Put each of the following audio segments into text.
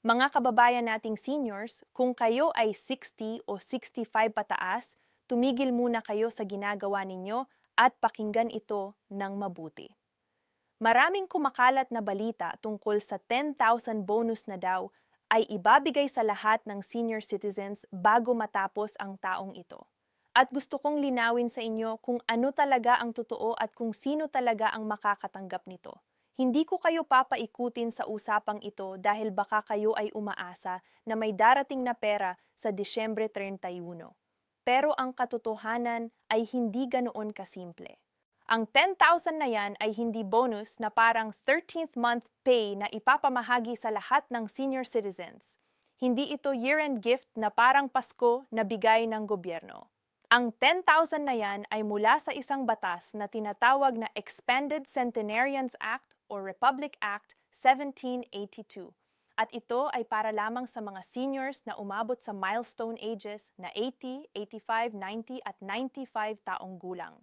Mga kababayan nating seniors, kung kayo ay 60 o 65 pataas, tumigil muna kayo sa ginagawa ninyo at pakinggan ito ng mabuti. Maraming kumakalat na balita tungkol sa 10,000 bonus na daw ay ibabigay sa lahat ng senior citizens bago matapos ang taong ito. At gusto kong linawin sa inyo kung ano talaga ang totoo at kung sino talaga ang makakatanggap nito. Hindi ko kayo papaikutin sa usapang ito dahil baka kayo ay umaasa na may darating na pera sa Disyembre 31. Pero ang katotohanan ay hindi ganoon kasimple. Ang 10,000 na yan ay hindi bonus na parang 13th month pay na ipapamahagi sa lahat ng senior citizens. Hindi ito year-end gift na parang Pasko na bigay ng gobyerno. Ang 10,000 na yan ay mula sa isang batas na tinatawag na Expanded Centenarians Act o Republic Act 1782. At ito ay para lamang sa mga seniors na umabot sa milestone ages na 80, 85, 90 at 95 taong gulang.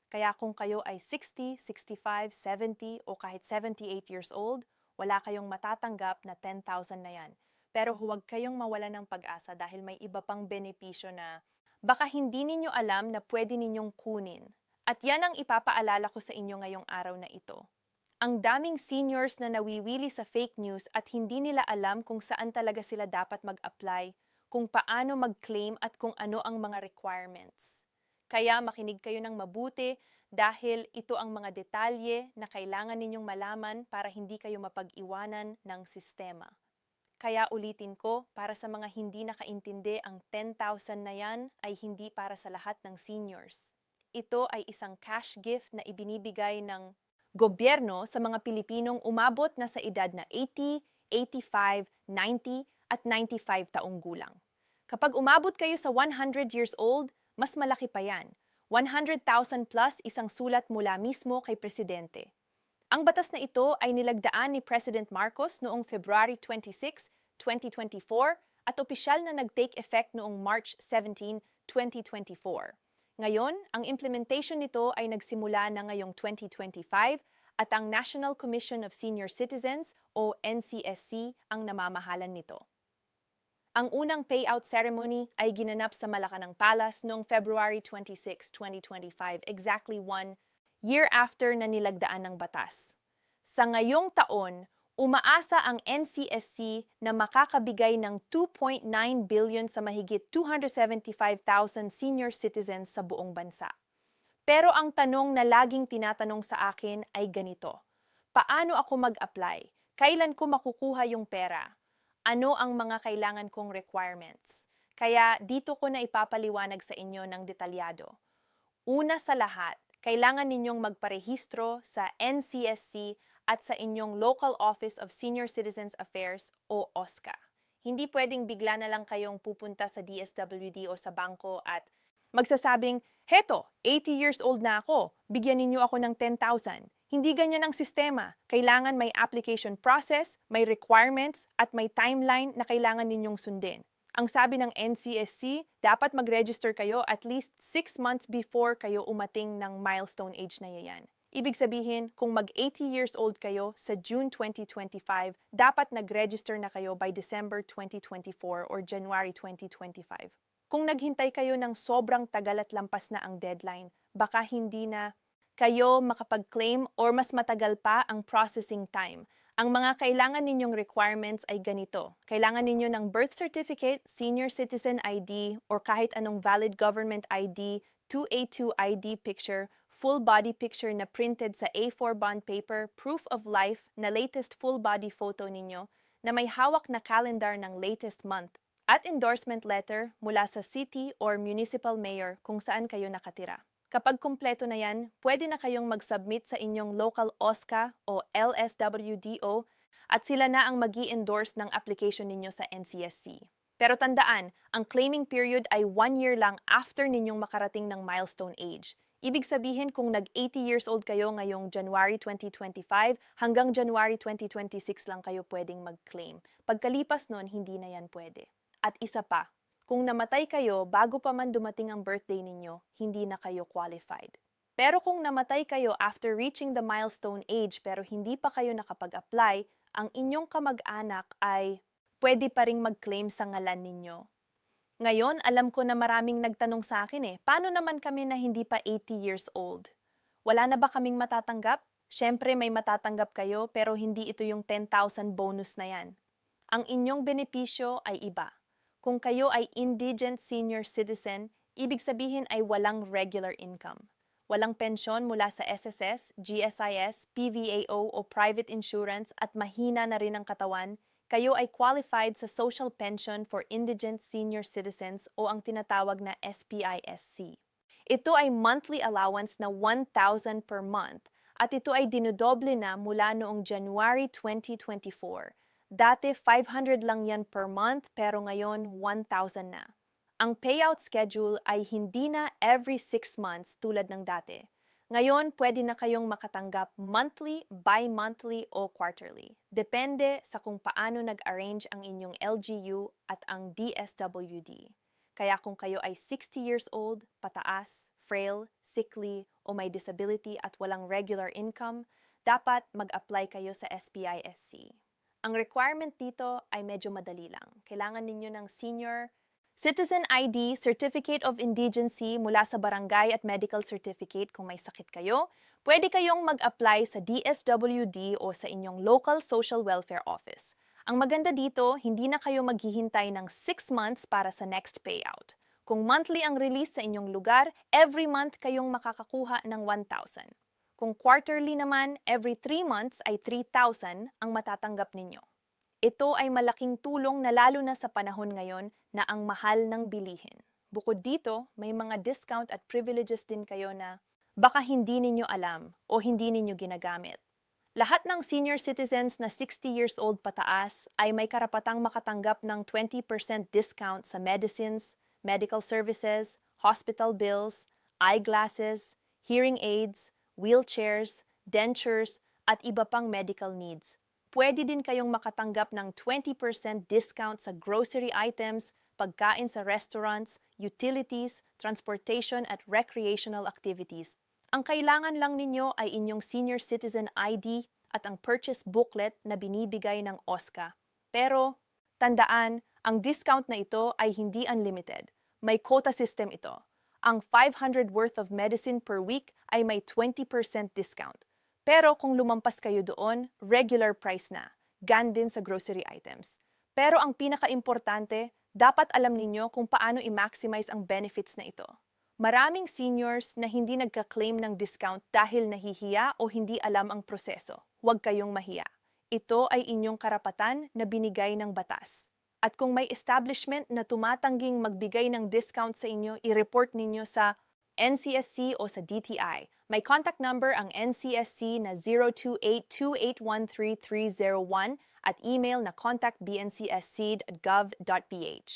Kaya kung kayo ay 60, 65, 70 o kahit 78 years old, wala kayong matatanggap na 10,000 na yan. Pero huwag kayong mawala ng pag-asa dahil may iba pang benepisyo na baka hindi ninyo alam na pwede ninyong kunin. At yan ang ipapaalala ko sa inyo ngayong araw na ito. Ang daming seniors na nawiwili sa fake news at hindi nila alam kung saan talaga sila dapat mag-apply, kung paano mag-claim at kung ano ang mga requirements. Kaya makinig kayo ng mabuti dahil ito ang mga detalye na kailangan ninyong malaman para hindi kayo mapag-iwanan ng sistema. Kaya ulitin ko, para sa mga hindi nakaintindi, ang 10,000 na yan ay hindi para sa lahat ng seniors. Ito ay isang cash gift na ibinibigay ng gobyerno sa mga Pilipinong umabot na sa edad na 80, 85, 90 at 95 taong gulang. Kapag umabot kayo sa 100 years old, mas malaki pa yan. 100,000 plus isang sulat mula mismo kay Presidente. Ang batas na ito ay nilagdaan ni President Marcos noong February 26, 2024 at opisyal na nag-take effect noong March 17, 2024. Ngayon, ang implementation nito ay nagsimula na ngayong 2025 at ang National Commission of Senior Citizens o NCSC ang namamahalan nito. Ang unang payout ceremony ay ginanap sa Malacanang Palace noong February 26, 2025, exactly 1 year after na nilagdaan ng batas. Sa ngayong taon, umaasa ang NCSC na makakabigay ng 2.9 billion sa mahigit 275,000 senior citizens sa buong bansa. Pero ang tanong na laging tinatanong sa akin ay ganito: paano ako mag-apply? Kailan ko makukuha yung pera? Ano ang mga kailangan kong requirements? Kaya dito ko na ipapaliwanag sa inyo ng detalyado. Una sa lahat, kailangan ninyong magparehistro sa NCSC at sa inyong Local Office of Senior Citizens Affairs o OSCA. Hindi pwedeng bigla na lang kayong pupunta sa DSWD o sa bangko at magsasabing, heto, 80 years old na ako, bigyan ninyo ako ng 10,000. Hindi ganyan ang sistema. Kailangan may application process, may requirements, at may timeline na kailangan ninyong sundin. Ang sabi ng NCSC, dapat mag-register kayo at least 6 months before kayo umating ng milestone age na yan. Ibig sabihin, kung mag-80 years old kayo sa June 2025, dapat nag-register na kayo by December 2024 or January 2025. Kung naghintay kayo ng sobrang tagal at lampas na ang deadline, baka hindi na kayo makapag-claim or mas matagal pa ang processing time. Ang mga kailangan ninyong requirements ay ganito. Kailangan ninyo ng birth certificate, senior citizen ID, or kahit anong valid government ID, 2A2 ID picture, full body picture na printed sa A4 bond paper, proof of life na latest full body photo ninyo, na may hawak na calendar ng latest month, at endorsement letter mula sa city or municipal mayor kung saan kayo nakatira. Kapag kumpleto na yan, pwede na kayong mag-submit sa inyong local OSCA o LSWDO at sila na ang mag-i-endorse ng application ninyo sa NCSC. Pero tandaan, ang claiming period ay 1 year lang after ninyong makarating ng milestone age. Ibig sabihin kung nag-80 years old kayo ngayong January 2025, hanggang January 2026 lang kayo pwedeng mag-claim. Pagkalipas nun, hindi na yan pwede. At isa pa, kung namatay kayo bago pa man dumating ang birthday ninyo, hindi na kayo qualified. Pero kung namatay kayo after reaching the milestone age pero hindi pa kayo nakapag-apply, ang inyong kamag-anak ay pwede pa ring mag-claim sa ngalan ninyo. Ngayon, alam ko na maraming nagtanong sa akin paano naman kami na hindi pa 80 years old? Wala na ba kaming matatanggap? Siyempre may matatanggap kayo pero hindi ito yung 10,000 bonus na yan. Ang inyong benepisyo ay iba. Kung kayo ay indigent senior citizen, ibig sabihin ay walang regular income. Walang pensyon mula sa SSS, GSIS, PVAO o private insurance at mahina na rin ang katawan, kayo ay qualified sa Social Pension for Indigent Senior Citizens o ang tinatawag na SPISC. Ito ay monthly allowance na 1,000 per month at ito ay dinodoble na mula noong January 2024. Dati 500 lang yan per month pero ngayon 1,000 na. Ang payout schedule ay hindi na every 6 months tulad ng dati. Ngayon, pwede na kayong makatanggap monthly, bi-monthly o quarterly. Depende sa kung paano nag-arrange ang inyong LGU at ang DSWD. Kaya kung kayo ay 60 years old, pataas, frail, sickly, o may disability at walang regular income, dapat mag-apply kayo sa SPISC. Ang requirement dito ay medyo madali lang. Kailangan ninyo ng senior Citizen ID, Certificate of Indigency mula sa barangay at medical certificate kung may sakit kayo, pwede kayong mag-apply sa DSWD o sa inyong local social welfare office. Ang maganda dito, hindi na kayo maghihintay ng 6 months para sa next payout. Kung monthly ang release sa inyong lugar, every month kayong makakakuha ng 1,000. Kung quarterly naman, every 3 months ay 3,000 ang matatanggap ninyo. Ito ay malaking tulong na lalo na sa panahon ngayon na ang mahal ng bilihin. Bukod dito, may mga discount at privileges din kayo na baka hindi ninyo alam o hindi ninyo ginagamit. Lahat ng senior citizens na 60 years old pataas ay may karapatang makatanggap ng 20% discount sa medicines, medical services, hospital bills, eyeglasses, hearing aids, wheelchairs, dentures, at iba pang medical needs. Pwede din kayong makatanggap ng 20% discount sa grocery items, pagkain sa restaurants, utilities, transportation at recreational activities. Ang kailangan lang ninyo ay inyong senior citizen ID at ang purchase booklet na binibigay ng OSCA. Pero, tandaan, ang discount na ito ay hindi unlimited. May quota system ito. Ang 500 worth of medicine per week ay may 20% discount. Pero kung lumampas kayo doon, regular price na. Gan din sa grocery items. Pero ang pinaka-importante, dapat alam ninyo kung paano i-maximize ang benefits na ito. Maraming seniors na hindi nagka-claim ng discount dahil nahihiya o hindi alam ang proseso. Huwag kayong mahiya. Ito ay inyong karapatan na binigay ng batas. At kung may establishment na tumatangging magbigay ng discount sa inyo, i-report ninyo sa NCSC o sa DTI. May contact number ang NCSC na 028-2813-301 at email na contact@bncsc.gov.ph.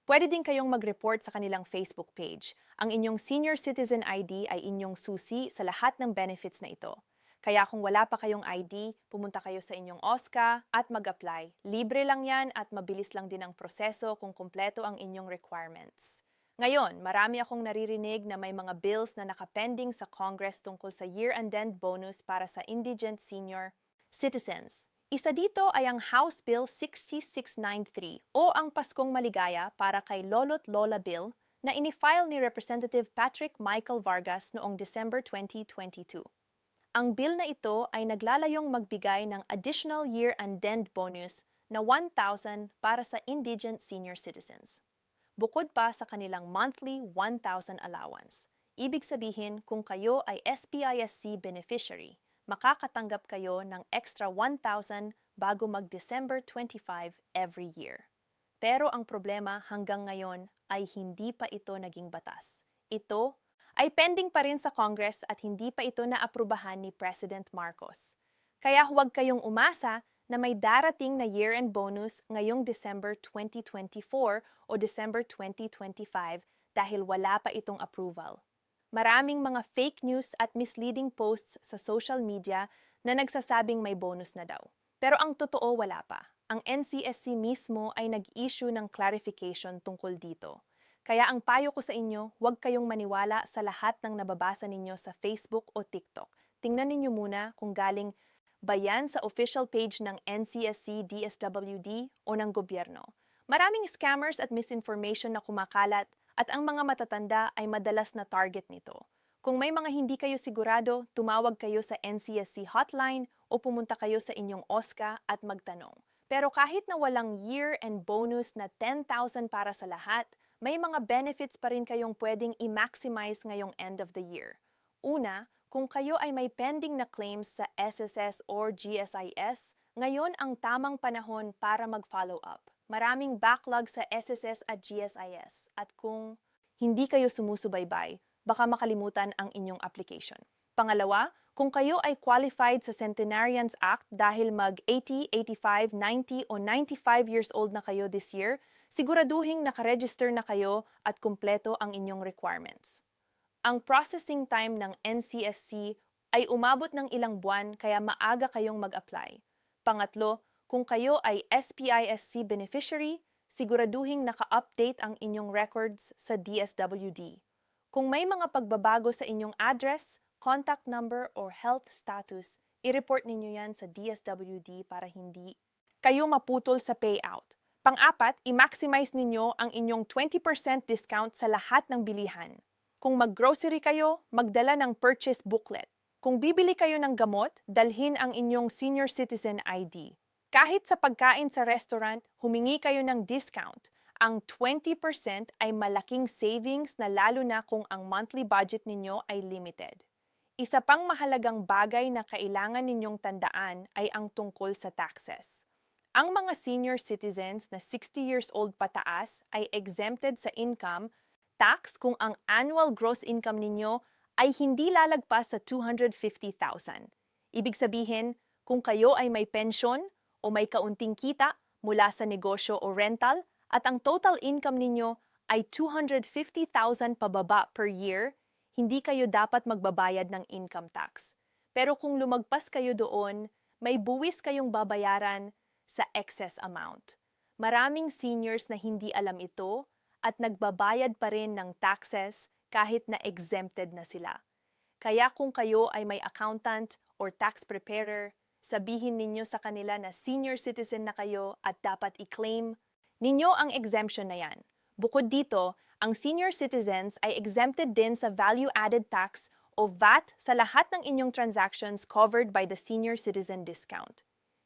Pwede din kayong mag-report sa kanilang Facebook page. Ang inyong Senior Citizen ID ay inyong susi sa lahat ng benefits na ito. Kaya kung wala pa kayong ID, pumunta kayo sa inyong OSCA at mag-apply. Libre lang yan at mabilis lang din ang proseso kung kumpleto ang inyong requirements. Ngayon, marami akong naririnig na may mga bills na nakapending sa Congress tungkol sa year-end bonus para sa indigent senior citizens. Isa dito ay ang House Bill 6693 o ang Paskong Maligaya para kay Lolo't Lola Bill na inifile ni Representative Patrick Michael Vargas noong December 2022. Ang bill na ito ay naglalayong magbigay ng additional year-end bonus na 1,000 para sa indigent senior citizens. Bukod pa sa kanilang monthly 1,000 allowance. Ibig sabihin, kung kayo ay SPISC beneficiary, makakatanggap kayo ng extra 1,000 bago mag-December 25 every year. Pero ang problema hanggang ngayon ay hindi pa ito naging batas. Ito ay pending pa rin sa Congress at hindi pa ito naaprubahan ni President Marcos. Kaya huwag kayong umasa na may darating na year-end bonus ngayong December 2024 o December 2025 dahil wala pa itong approval. Maraming mga fake news at misleading posts sa social media na nagsasabing may bonus na daw. Pero ang totoo wala pa. Ang NCSC mismo ay nag-issue ng clarification tungkol dito. Kaya ang payo ko sa inyo, huwag kayong maniwala sa lahat ng nababasa ninyo sa Facebook o TikTok. Tingnan ninyo muna kung galing ba yan sa official page ng NCSC, DSWD o ng gobyerno. Maraming scammers at misinformation na kumakalat at ang mga matatanda ay madalas na target nito. Kung may mga hindi kayo sigurado, tumawag kayo sa NCSC hotline o pumunta kayo sa inyong OSCA at magtanong. Pero kahit na walang year-end bonus na 10,000 para sa lahat, may mga benefits pa rin kayong pwedeng i-maximize ngayong end of the year. Una, kung kayo ay may pending na claims sa SSS or GSIS, ngayon ang tamang panahon para mag-follow up. Maraming backlog sa SSS at GSIS at kung hindi kayo sumusubaybay, baka makalimutan ang inyong application. Pangalawa, kung kayo ay qualified sa Centenarians Act dahil mag 80, 85, 90 o 95 years old na kayo this year, siguraduhin nakaregister na kayo at kumpleto ang inyong requirements. Ang processing time ng NCSC ay umabot ng ilang buwan kaya maaga kayong mag-apply. Pangatlo, kung kayo ay SPISC beneficiary, siguraduhin naka-update ang inyong records sa DSWD. Kung may mga pagbabago sa inyong address, contact number, or health status, i-report ninyo yan sa DSWD para hindi kayo maputol sa payout. Pang-apat, i-maximize ninyo ang inyong 20% discount sa lahat ng bilihan. Kung mag-grocery kayo, magdala ng purchase booklet. Kung bibili kayo ng gamot, dalhin ang inyong senior citizen ID. Kahit sa pagkain sa restaurant, humingi kayo ng discount. Ang 20% ay malaking savings na lalo na kung ang monthly budget ninyo ay limited. Isa pang mahalagang bagay na kailangan ninyong tandaan ay ang tungkol sa taxes. Ang mga senior citizens na 60 years old pataas ay exempted sa income tax kung ang annual gross income ninyo ay hindi lalagpas sa 250,000. Ibig sabihin, kung kayo ay may pensyon o may kaunting kita mula sa negosyo o rental at ang total income ninyo ay 250,000 pababa per year, hindi kayo dapat magbabayad ng income tax. Pero kung lumagpas kayo doon, may buwis kayong babayaran sa excess amount. Maraming seniors na hindi alam ito at nagbabayad pa rin ng taxes kahit na exempted na sila. Kaya kung kayo ay may accountant or tax preparer, sabihin ninyo sa kanila na senior citizen na kayo at dapat i-claim ninyo ang exemption na yan. Bukod dito, ang senior citizens ay exempted din sa value-added tax o VAT sa lahat ng inyong transactions covered by the senior citizen discount.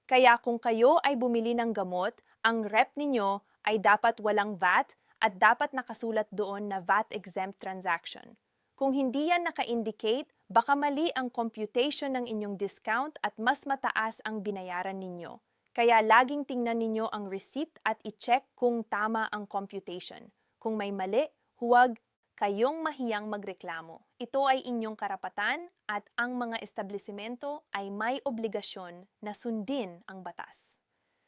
Kaya kung kayo ay bumili ng gamot, ang rep ninyo ay dapat walang VAT at dapat nakasulat doon na VAT-exempt transaction. Kung hindi yan naka-indicate, baka mali ang computation ng inyong discount at mas mataas ang binayaran ninyo. Kaya laging tingnan ninyo ang receipt at i-check kung tama ang computation. Kung may mali, huwag kayong mahiyang magreklamo. Ito ay inyong karapatan at ang mga establisimento ay may obligasyon na sundin ang batas.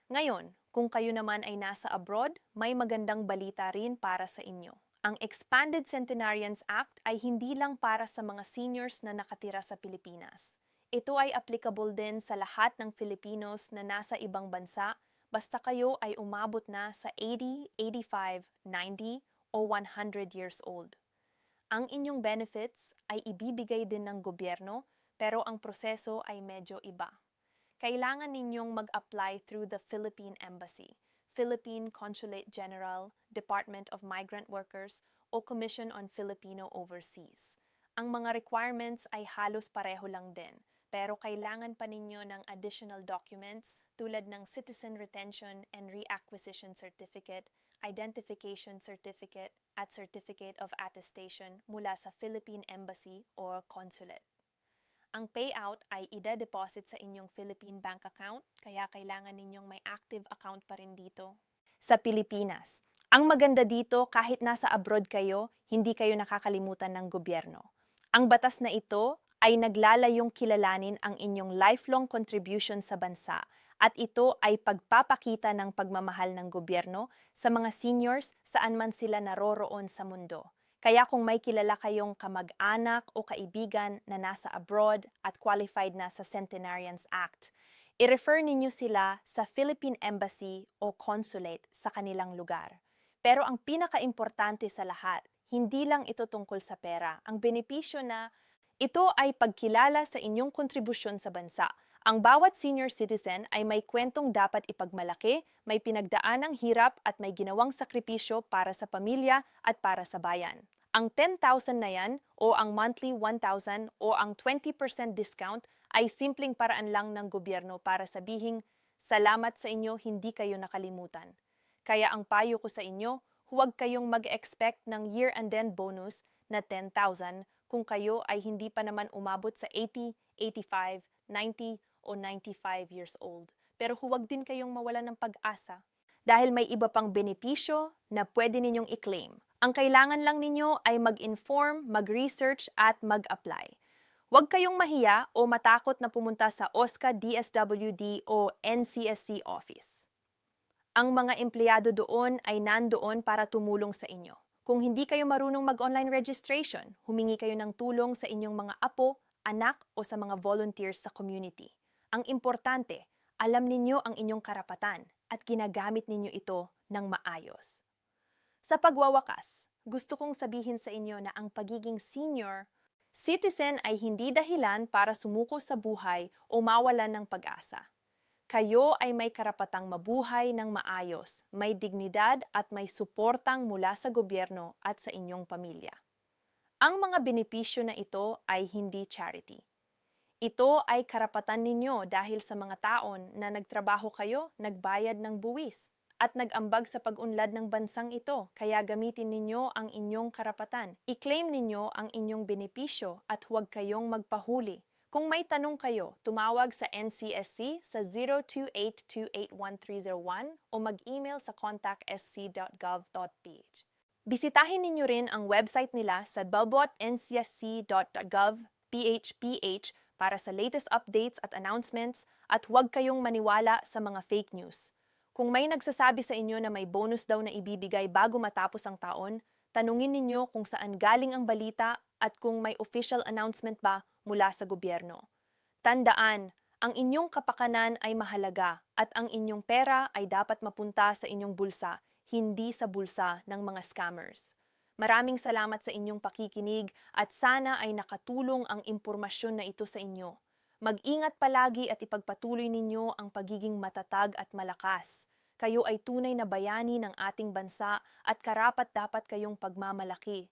Ngayon, kung kayo naman ay nasa abroad, may magandang balita rin para sa inyo. Ang Expanded Centenarians Act ay hindi lang para sa mga seniors na nakatira sa Pilipinas. Ito ay applicable din sa lahat ng Filipinos na nasa ibang bansa basta kayo ay umabot na sa 80, 85, 90 o 100 years old. Ang inyong benefits ay ibibigay din ng gobyerno pero ang proseso ay medyo iba. Kailangan ninyong mag-apply through the Philippine Embassy, Philippine Consulate General, Department of Migrant Workers, o Commission on Filipino Overseas. Ang mga requirements ay halos pareho lang din, pero kailangan pa ninyo ng additional documents tulad ng Citizen Retention and Reacquisition Certificate, Identification Certificate, at Certificate of Attestation mula sa Philippine Embassy or Consulate. Ang payout ay ida-deposit sa inyong Philippine bank account, kaya kailangan ninyong may active account pa rin dito sa Pilipinas. Ang maganda dito, kahit nasa abroad kayo, hindi kayo nakakalimutan ng gobyerno. Ang batas na ito ay naglalayong kilalanin ang inyong lifelong contribution sa bansa at ito ay pagpapakita ng pagmamahal ng gobyerno sa mga seniors saan man sila naroroon sa mundo. Kaya kung may kilala kayong kamag-anak o kaibigan na nasa abroad at qualified na sa Centenarians Act, i-refer ninyo sila sa Philippine Embassy o Consulate sa kanilang lugar. Pero ang pinaka-importante sa lahat, hindi lang ito tungkol sa pera. Ang benepisyo na ito ay pagkilala sa inyong kontribusyon sa bansa Ang bawat senior citizen ay may kwentong dapat ipagmalaki, may pinagdaanang hirap at may ginawang sakripisyo para sa pamilya at para sa bayan. Ang 10,000 na yan o ang monthly 1,000 o ang 20% discount ay simpleng paraan lang ng gobyerno para sabihing, salamat sa inyo, hindi kayo nakalimutan. Kaya ang payo ko sa inyo, huwag kayong mag-expect ng year-end bonus na 10,000 kung kayo ay hindi pa naman umabot sa 80, 85, 90 o 95 years old. Pero huwag din kayong mawalan ng pag-asa dahil may iba pang benepisyo na pwede ninyong i-claim. Ang kailangan lang ninyo ay mag-inform, mag-research at mag-apply. Huwag kayong mahiya o matakot na pumunta sa OSCA DSWD o NCSC office. Ang mga empleyado doon ay nandoon para tumulong sa inyo. Kung hindi kayo marunong mag-online registration, humingi kayo ng tulong sa inyong mga apo, anak o sa mga volunteers sa community. Ang importante, alam ninyo ang inyong karapatan at ginagamit ninyo ito ng maayos. Sa pagwawakas, gusto kong sabihin sa inyo na ang pagiging senior citizen ay hindi dahilan para sumuko sa buhay o mawalan ng pag-asa. Kayo ay may karapatang mabuhay ng maayos, may dignidad at may suportang mula sa gobyerno at sa inyong pamilya. Ang mga benepisyo na ito ay hindi charity. Ito ay karapatan ninyo dahil sa mga taon na nagtrabaho kayo, nagbayad ng buwis, at nag-ambag sa pag-unlad ng bansang ito, kaya gamitin ninyo ang inyong karapatan. I-claim ninyo ang inyong benepisyo at huwag kayong magpahuli. Kung may tanong kayo, tumawag sa NCSC sa 028281301 o mag-email sa contact.sc.gov.ph. Bisitahin ninyo rin ang website nila sa balbotncsc.gov.ph para sa latest updates at announcements at huwag kayong maniwala sa mga fake news. Kung may nagsasabi sa inyo na may bonus daw na ibibigay bago matapos ang taon, tanungin ninyo kung saan galing ang balita at kung may official announcement ba mula sa gobyerno. Tandaan, ang inyong kapakanan ay mahalaga at ang inyong pera ay dapat mapunta sa inyong bulsa, hindi sa bulsa ng mga scammers. Maraming salamat sa inyong pakikinig at sana ay nakatulong ang impormasyon na ito sa inyo. Mag-ingat palagi at ipagpatuloy ninyo ang pagiging matatag at malakas. Kayo ay tunay na bayani ng ating bansa at karapat-dapat kayong pagmamalaki.